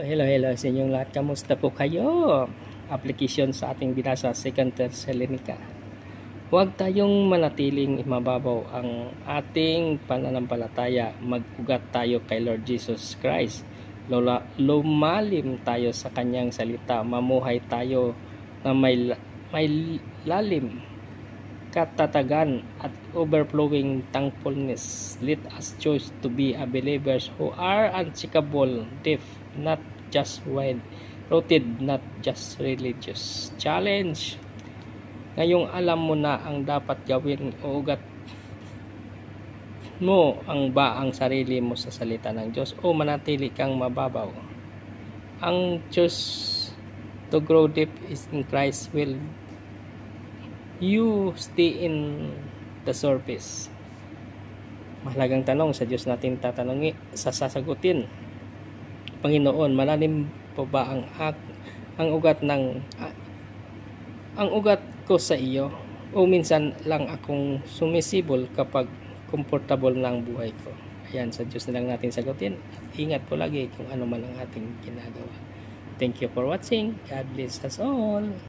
Hello sa inyong lahat. Kamusta po kayo? Application sa ating binasa, 2 Thessalonica. Huwag tayong manatiling mababaw ang ating pananampalataya. Mag-ugat tayo kay Lord Jesus Christ. Lumalim tayo sa kanyang salita. Mamuhay tayo na may lalim, katatagan at overflowing thankfulness. Let us choose to be a believers who are unshakable, deep, not just wide, rooted, not just religious. Challenge. Ngayong alam mo na ang dapat gawin, uugat mo ang sarili mo sa salita ng Diyos o manatili kang mababaw. Ang choose to grow deep is in Christ will you stay in the surface. Mahalagang tanong sa Diyos natin tatanungin, sasagutin. Panginoon, malalim po ba ang ugat ko sa iyo, o minsan lang akong sumisibol kapag komportable na ang buhay ko? Ayan, sa Diyos na lang natin sagutin. Ingat po lagi kung ano man ang ating ginagawa. Thank you for watching. God bless us all.